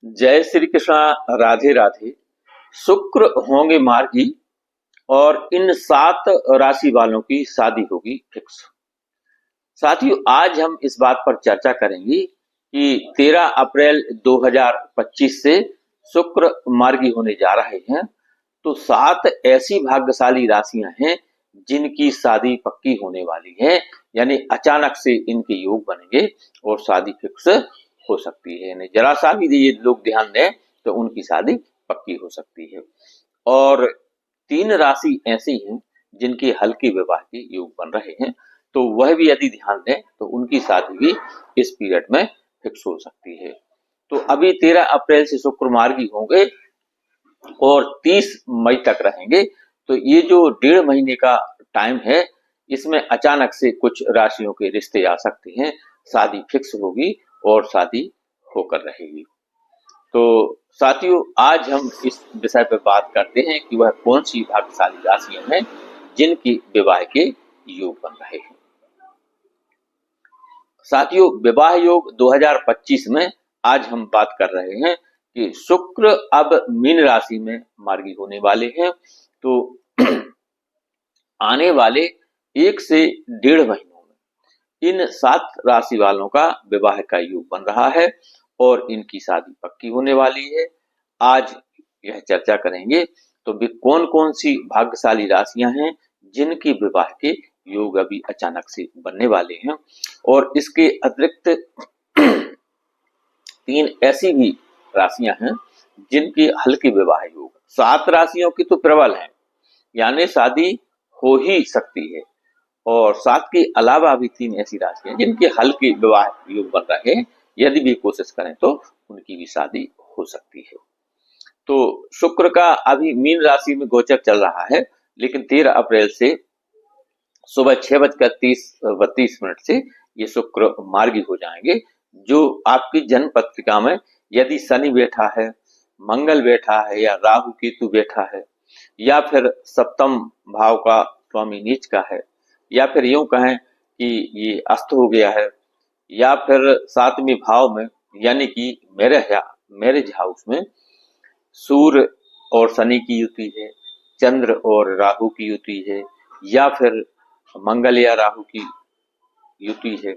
जय श्री कृष्णा। राधे राधे। शुक्र होंगे मार्गी और इन 7 राशि वालों की शादी होगी फिक्स। साथियों, आज हम इस बात पर चर्चा करेंगे कि 13 अप्रैल 2025 से शुक्र मार्गी होने जा रहे हैं। तो 7 ऐसी भाग्यशाली राशियां हैं जिनकी शादी पक्की होने वाली है, यानी अचानक से इनके योग बनेंगे और शादी फिक्स हो सकती है। यानी जरा सा भी ये लोग ध्यान दें तो उनकी शादी पक्की हो सकती है। और 3 राशि ऐसी हैं जिनके हल्के विवाह के योग बन रहे हैं, तो वह भी यदि ध्यान दें तो उनकी शादी भी इस पीरियड में फिक्स हो सकती है। तो अभी 13 अप्रैल से शुक्र मार्गी होंगे और 30 मई तक रहेंगे। तो ये जो 1.5 महीने का टाइम है, इसमें अचानक से कुछ राशियों के रिश्ते आ सकते हैं, शादी फिक्स होगी और शादी होकर रहेगी। तो साथियों, आज हम इस विषय पर बात करते हैं कि वह कौन सी भाग्यशाली राशियां हैं जिनकी विवाह के योग बन रहे हैं। साथियों, विवाह योग 2025 में आज हम बात कर रहे हैं कि शुक्र अब मीन राशि में मार्गी होने वाले हैं। तो आने वाले 1 से 1.5 महीनों में इन 7 राशि वालों का विवाह का योग बन रहा है और इनकी शादी पक्की होने वाली है। आज यह चर्चा करेंगे तो भी कौन कौन सी भाग्यशाली राशियां हैं जिनकी विवाह के योग अभी अचानक से बनने वाले हैं। और इसके अतिरिक्त 3 ऐसी भी राशियां हैं जिनकी हल्के विवाह योग। 7 राशियों की तो प्रबल है, यानी शादी हो ही सकती है। और 7 के अलावा भी 3 ऐसी राशियां जिनके हल्के विवाह योग बन रहे हैं, यदि भी कोशिश करें तो उनकी भी शादी हो सकती है। तो शुक्र का अभी मीन राशि में गोचर चल रहा है, लेकिन 13 अप्रैल से सुबह 6:32 से ये शुक्र मार्गी हो जाएंगे। जो आपकी जन्म पत्रिका में यदि शनि बैठा है, मंगल बैठा है या राहु केतु बैठा है, या फिर सप्तम भाव का स्वामी नीच का है, या फिर यूं कहें कि ये अस्त हो गया है, या फिर 7वें भाव में यानी कि मैरिज हाउस में सूर्य और शनि की युति है, चंद्र और राहु की युति है, या फिर मंगल या राहु की युति है,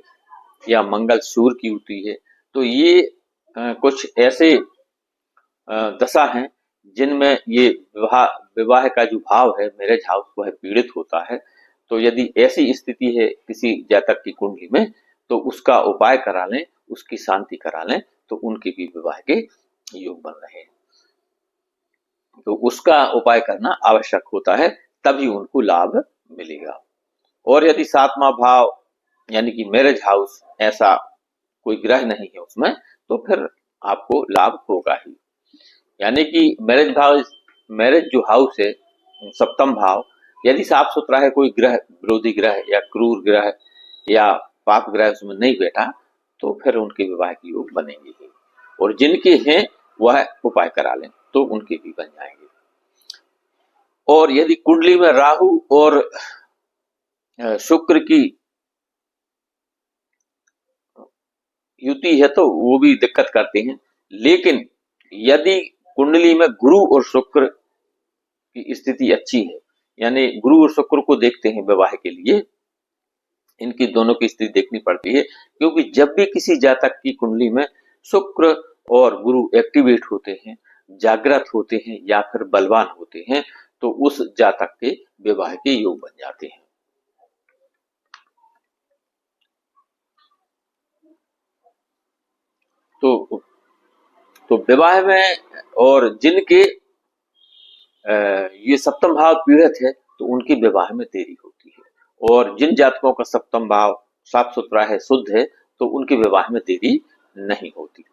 या मंगल सूर्य की युति है, तो ये कुछ ऐसे दशा हैं जिनमें ये विवाह का जो भाव है मैरिज हाउस वह पीड़ित होता है। तो यदि ऐसी स्थिति है किसी जातक की कुंडली में, तो उसका उपाय करा लें, उसकी शांति करा लें, तो उनके भी विवाह के योग बन रहे हैं। तो उसका उपाय करना आवश्यक होता है, तभी उनको लाभ मिलेगा। और यदि 7वां भाव यानी कि मैरिज हाउस ऐसा कोई ग्रह नहीं है उसमें, तो फिर आपको लाभ होगा ही। यानी कि मैरिज जो हाउस है, सप्तम भाव, यदि साफ सुथरा है, कोई ग्रह विरोधी ग्रह या क्रूर ग्रह या पाप ग्रह उसमें नहीं बैठा, तो फिर उनके विवाह के योग बनेंगे ही। और जिनके हैं वह उपाय करा लें तो उनके भी बन जाएंगे। और यदि कुंडली में राहु और शुक्र की युति है तो वो भी दिक्कत करते हैं। लेकिन यदि कुंडली में गुरु और शुक्र की स्थिति अच्छी है, यानी गुरु और शुक्र को देखते हैं विवाह के लिए, इनकी दोनों की स्थिति देखनी पड़ती है। क्योंकि जब भी किसी जातक की कुंडली में शुक्र और गुरु एक्टिवेट होते हैं, जागृत होते हैं या फिर बलवान होते हैं, तो उस जातक के विवाह के योग बन जाते हैं। तो विवाह में और जिनके ये सप्तम भाव पीड़ित है, तो उनके विवाह में देरी होती है। और जिन जातकों का सप्तम भाव साफ सुथरा है, शुद्ध है, तो उनके विवाह में देरी नहीं होती।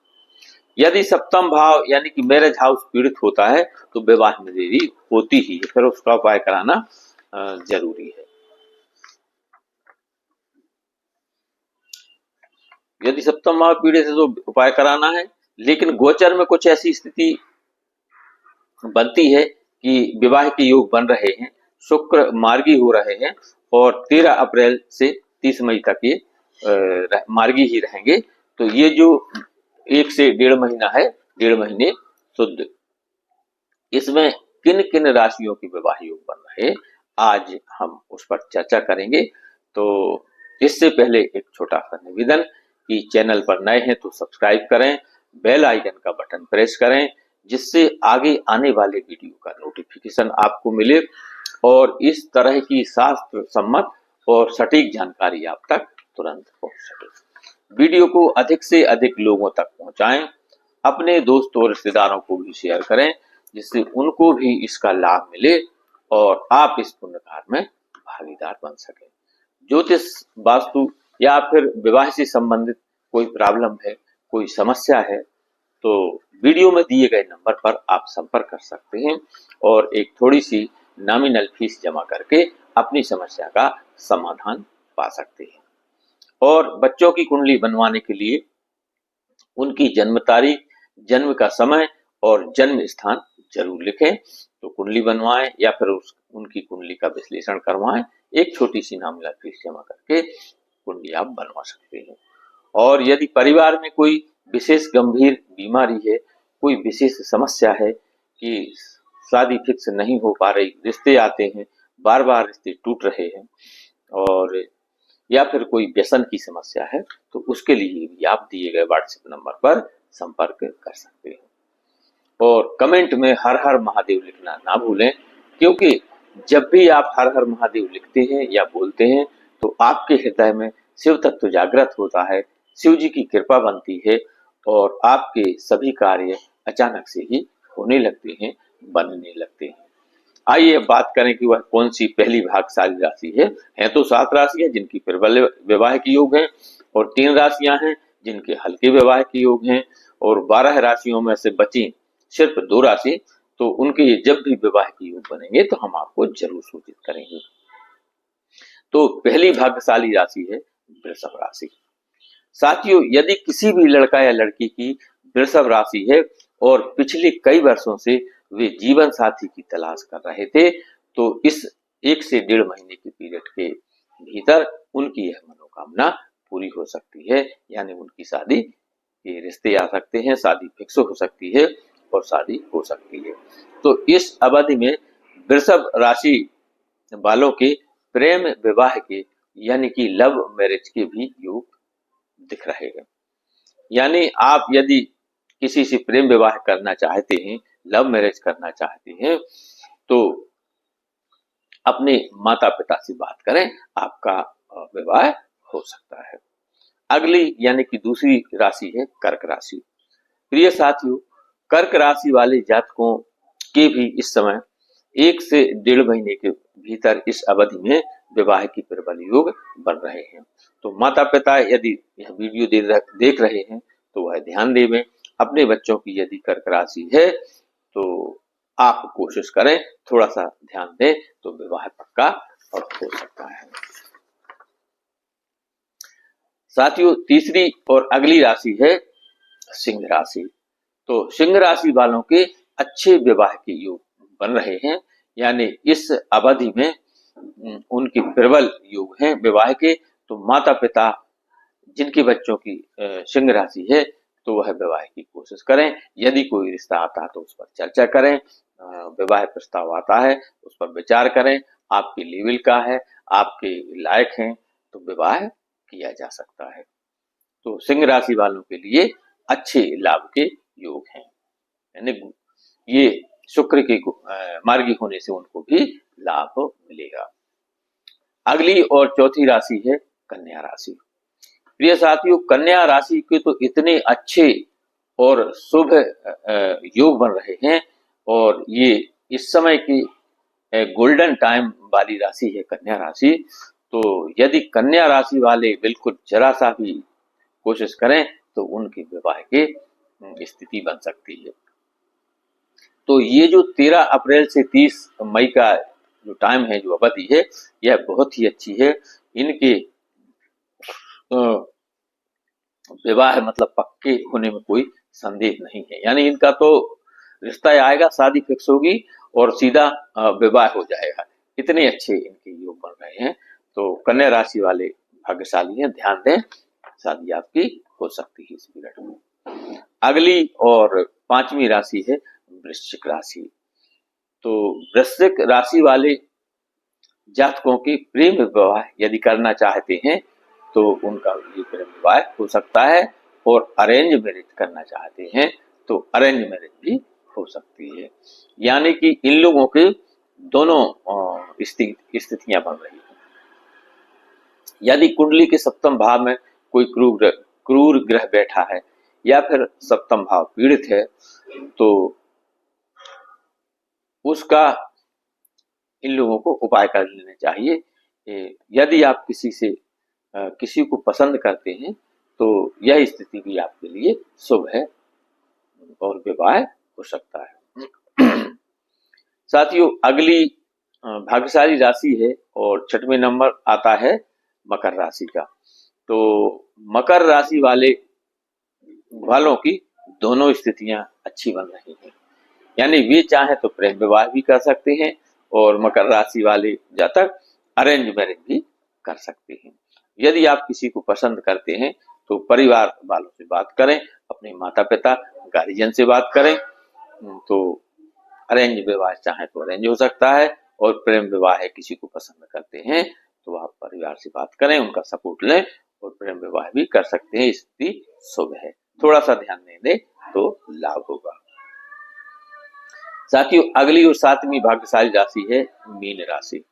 यदि सप्तम भाव यानी कि मैरिज हाउस पीड़ित होता है, तो विवाह में देरी होती ही है, फिर उसका उपाय कराना जरूरी है। यदि सप्तम भाव पीड़ित है तो उपाय कराना है। लेकिन गोचर में कुछ ऐसी स्थिति बनती है कि विवाह के योग बन रहे हैं, शुक्र मार्गी हो रहे हैं और 13 अप्रैल से 30 मई तक ये मार्गी ही रहेंगे। तो ये जो 1 से 1.5 महीना है, डेढ़ महीने शुद्ध। इसमें किन किन राशियों के विवाह योग बन रहे, आज हम उस पर चर्चा करेंगे। तो इससे पहले एक छोटा सा निवेदन कि चैनल पर नए हैं तो सब्सक्राइब करें, बेल आइकन का बटन प्रेस करें, जिससे आगे आने वाले वीडियो का नोटिफिकेशन आपको मिले और इस तरह की शास्त्र सम्मत और सटीक जानकारी आप तक तुरंत पहुंच सके। वीडियो को अधिक से अधिक लोगों तक पहुंचाएं, अपने दोस्तों और रिश्तेदारों को भी शेयर करें, जिससे उनको भी इसका लाभ मिले और आप इस पुण्य कार्य में भागीदार बन सकें। ज्योतिष, वास्तु या फिर विवाह से संबंधित कोई प्रॉब्लम है, कोई समस्या है, तो वीडियो में दिए गए नंबर पर आप संपर्क कर सकते हैं और एक थोड़ी सी नॉमिनल फीस जमा करके अपनी समस्या का समाधान पा सकते हैं। और बच्चों की कुंडली बनवाने के लिए उनकी जन्म तारीख, जन्म का समय और जन्म स्थान जरूर लिखें। तो कुंडली बनवाएं या फिर उनकी कुंडली का विश्लेषण करवाएं, एक छोटी सी नॉमिनल फीस जमा करके कुंडली आप बनवा सकते हैं। और यदि परिवार में कोई विशेष गंभीर बीमारी है, कोई विशेष समस्या है कि शादी फिक्स नहीं हो पा रही, रिश्ते आते हैं, बार बार रिश्ते टूट रहे हैं, और या फिर कोई व्यसन की समस्या है, तो उसके लिए भी आप दिए गए व्हाट्सएप नंबर पर संपर्क कर सकते हैं। और कमेंट में हर हर महादेव लिखना ना भूलें, क्योंकि जब भी आप हर हर महादेव लिखते हैं या बोलते हैं तो आपके हृदय में शिव तत्व जागृत होता है, शिव जी की कृपा बनती है और आपके सभी कार्य अचानक से ही होने लगते हैं, बनने लगते हैं। आइए अब बात करें कि वह कौन सी पहली भाग्यशाली राशि है। तो 7 राशियां जिनकी प्रबल विवाह के योग हैं और 3 राशियां हैं जिनके हल्के विवाह के योग हैं, और 12 राशियों में से बची सिर्फ 2 राशि, तो उनके जब भी विवाह के योग बनेंगे तो हम आपको जरूर सूचित करेंगे। तो पहली भाग्यशाली राशि है वृषभ राशि। साथियों, यदि किसी भी लड़का या लड़की की वृषभ राशि है और पिछले कई वर्षों से वे जीवन साथी की तलाश कर रहे थे, तो इस 1 से 1.5 महीने के पीरियड के भीतर उनकी यह मनोकामना पूरी हो सकती है, यानी उनकी शादी के रिश्ते आ सकते हैं, शादी फिक्स हो सकती है और शादी हो सकती है। तो इस अवधि में वृषभ राशि वालों के प्रेम विवाह के यानी कि लव मैरिज के भी योग दिख रहे हैं। यानी आप यदि किसी से प्रेम विवाह करना चाहते हैं, लव मैरिज करना चाहते हैं, तो अपने माता पिता से बात करें, आपका विवाह हो सकता है। अगली यानी कि दूसरी राशि है कर्क राशि। प्रिय साथियों, कर्क राशि वाले जातकों के भी इस समय 1 से 1.5 महीने के भीतर इस अवधि में विवाह की प्रबल योग बन रहे हैं। तो माता पिता यदि यह वीडियो देख रहे हैं तो वह ध्यान देवें। अपने बच्चों की यदि कर्क राशि है तो आप कोशिश करें, थोड़ा सा ध्यान दें तो विवाह पक्का और हो सकता है। साथियों, तीसरी और अगली राशि है सिंह राशि। तो सिंह राशि वालों के अच्छे विवाह के योग बन रहे हैं, यानी इस अवधि में उनके प्रबल योग हैं विवाह के। तो माता पिता जिनके बच्चों की सिंह राशि है तो वह विवाह की कोशिश करें। यदि कोई रिश्ता आता है तो उस पर चर्चा करें, विवाह प्रस्ताव आता है उस पर विचार करें, आपके लेवल का है, आपके लायक हैं तो विवाह किया जा सकता है। तो सिंह राशि वालों के लिए अच्छे लाभ के योग हैं, यानी ये शुक्र के मार्गी होने से उनको भी लाभ मिलेगा। अगली और चौथी राशि है कन्या राशि। प्रिय साथियों, कन्या राशि के तो इतने अच्छे और शुभ योग बन रहे हैं और ये इस समय की गोल्डन टाइम वाली राशि है कन्या राशि। तो यदि कन्या राशि वाले बिल्कुल जरा सा भी कोशिश करें तो उनके विवाह की स्थिति बन सकती है। तो ये जो 13 अप्रैल से 30 मई का जो टाइम है, जो अवधि है, यह बहुत ही अच्छी है। इनके विवाह मतलब पक्के होने में कोई संदेह नहीं है, यानी इनका तो रिश्ता आएगा, शादी फिक्स होगी और सीधा विवाह हो जाएगा। इतने अच्छे इनके योग बन रहे हैं। तो कन्या राशि वाले भाग्यशाली हैं, ध्यान दें, शादी आपकी हो सकती है इस पीरियड में। अगली और पांचवी राशि है वृश्चिक राशि। तो वृश्चिक राशि वाले जातकों की प्रेम विवाह यदि करना चाहते हैं तो उनका ये प्रेम विवाह हो सकता है, और अरेंज मैरिज करना चाहते हैं तो अरेंज मैरिज भी हो सकती है। यानी कि इन लोगों के दोनों स्थितियां बन रही हैं। यदि कुंडली के सप्तम भाव में कोई क्रूर ग्रह बैठा है या फिर सप्तम भाव पीड़ित है तो उसका इन लोगों को उपाय कर लेने चाहिए। यदि आप किसी को पसंद करते हैं तो यह स्थिति भी आपके लिए शुभ है और विवाह हो सकता है। साथियों, अगली भाग्यशाली राशि है और 6वें नंबर आता है मकर राशि का। तो मकर राशि वालों की दोनों स्थितियां अच्छी बन रही हैं। यानी वे चाहे तो प्रेम विवाह भी कर सकते हैं और मकर राशि वाले जातक अरेंज मैरिज भी कर सकते हैं। यदि आप किसी को पसंद करते हैं तो परिवार वालों से बात करें, अपने माता पिता गार्जियन से बात करें। तो अरेंज विवाह चाहे तो अरेंज हो सकता है, और प्रेम विवाह है किसी को पसंद करते हैं तो आप परिवार से बात करें, उनका सपोर्ट लें और प्रेम विवाह भी कर सकते हैं। स्थिति शुभ है, थोड़ा सा ध्यान दें तो लाभ होगा। साथियों, अगली और 7वीं भाग्यशाली राशि है मीन राशि।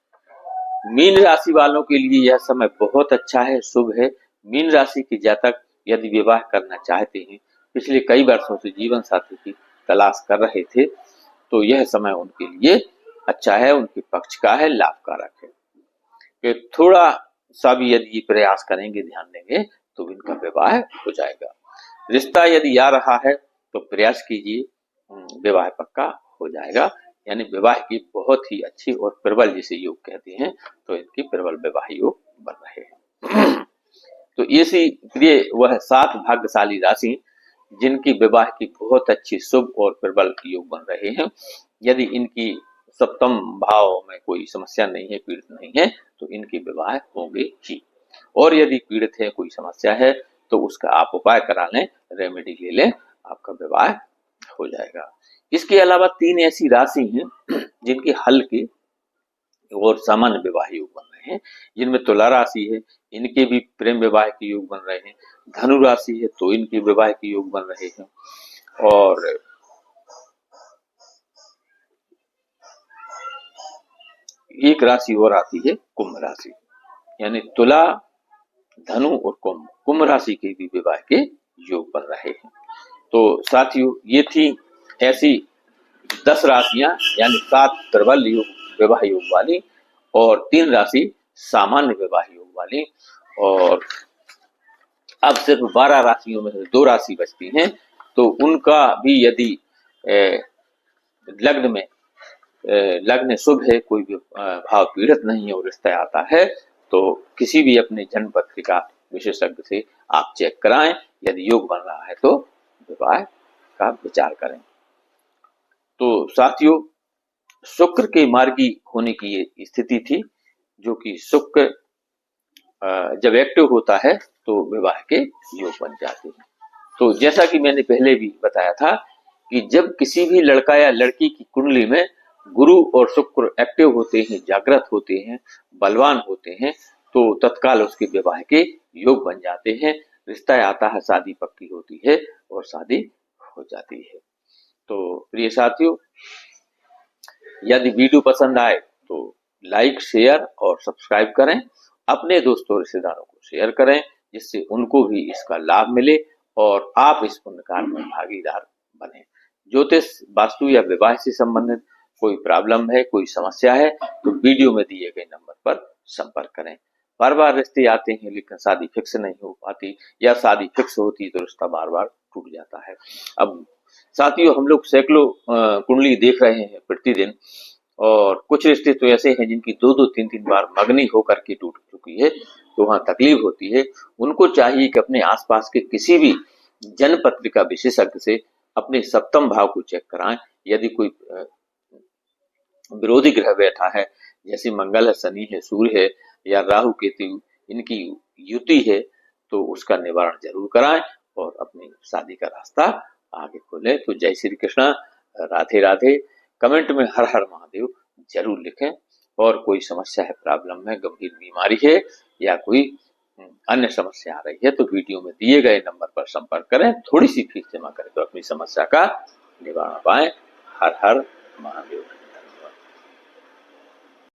मीन राशि वालों के लिए यह समय बहुत अच्छा है, शुभ है। मीन राशि के जातक यदि विवाह करना चाहते हैं, पिछले कई वर्षों से जीवन साथी की तलाश कर रहे थे, तो यह समय उनके लिए अच्छा है, उनके पक्ष का है, लाभकारक है। कि थोड़ा सा भी यदि प्रयास करेंगे, ध्यान देंगे तो इनका विवाह हो जाएगा। रिश्ता यदि आ रहा है तो प्रयास कीजिए, विवाह पक्का हो जाएगा। यानी विवाह की बहुत ही अच्छी और प्रबल जिसे योग कहते हैं, तो इनकी प्रबल विवाह योग बन रहे हैं। तो ये प्रिय वह 7 भाग्यशाली राशि जिनकी विवाह की बहुत अच्छी शुभ और प्रबल योग बन रहे हैं। यदि इनकी सप्तम भाव में कोई समस्या नहीं है, पीड़ित नहीं है, तो इनके विवाह होंगे ही। और यदि पीड़ित है, कोई समस्या है, तो उसका आप उपाय करा लें, रेमेडी ले लें, आपका विवाह हो जाएगा। इसके अलावा 3 ऐसी राशि हैं जिनके हल्के और सामान्य विवाह योग बन रहे हैं, जिनमें तुला राशि है, इनके भी प्रेम विवाह के योग बन रहे हैं। धनु राशि है तो इनके विवाह के योग बन रहे हैं। और एक राशि और आती है कुंभ राशि। यानी तुला, धनु और कुंभ राशि के भी विवाह के योग बन रहे हैं। तो साथियों, ये थी ऐसी 10 राशियां, यानी 7 प्रबल योग विवाह योग वाली और 3 राशि सामान्य विवाह योग वाली। और अब सिर्फ 12 राशियों में से 2 राशि बचती हैं, तो उनका भी यदि लग्न शुभ है, कोई भी भाव पीड़ित नहीं है और रिश्ता आता है, तो किसी भी अपने जन्म पत्रिका विशेषज्ञ से आप चेक कराएं। यदि योग बन रहा है तो विवाह का विचार करें। तो साथियों, शुक्र के मार्गी होने की ये स्थिति थी, जो कि शुक्र जब एक्टिव होता है तो विवाह के योग बन जाते हैं। तो जैसा कि मैंने पहले भी बताया था कि जब किसी भी लड़का या लड़की की कुंडली में गुरु और शुक्र एक्टिव होते हैं, जागृत होते हैं, बलवान होते हैं, तो तत्काल उसके विवाह के योग बन जाते हैं। रिश्ता आता है, शादी पक्की होती है और शादी हो जाती है। तो प्रिय साथियों, यदि वीडियो पसंद आए तो लाइक, शेयर और सब्सक्राइब करें। अपने दोस्तों रिश्तेदारों को शेयर करें, जिससे उनको भी इसका लाभ मिले और आप इस पुण्य कार्य में भागीदार बने। ज्योतिष, वास्तु या विवाह से संबंधित कोई प्रॉब्लम है, कोई समस्या है, तो वीडियो में दिए गए नंबर पर संपर्क करें। बार बार रिश्ते आते हैं लेकिन शादी फिक्स नहीं हो पाती, या शादी फिक्स होती तो रिश्ता बार बार टूट जाता है। अब साथियों, हम लोग सैकड़ों कुंडली देख रहे हैं प्रतिदिन, और कुछ रिश्ते तो ऐसे हैं जिनकी 2-2, 3-3 बार मगनी होकर के टूट चुकी है, तो वहां तकलीफ होती है। उनको चाहिए कि अपने आसपास के किसी भी जन्म पत्रिका विशेषज्ञ से अपने सप्तम भाव को चेक कराएं। यदि कोई विरोधी ग्रह बैठा है, जैसे मंगल है, शनि है, सूर्य है, या राहु केतु इनकी युति है, तो उसका निवारण जरूर कराएं और अपनी शादी का रास्ता आगे खोलें। तो जय श्री कृष्ण, राधे राधे। कमेंट में हर हर महादेव जरूर लिखें। और कोई समस्या है, प्रॉब्लम है, गंभीर बीमारी है या कोई अन्य समस्या आ रही है तो वीडियो में दिए गए नंबर पर संपर्क करें। थोड़ी सी फीस जमा करें तो अपनी समस्या का निवारण पाएं। हर हर महादेव।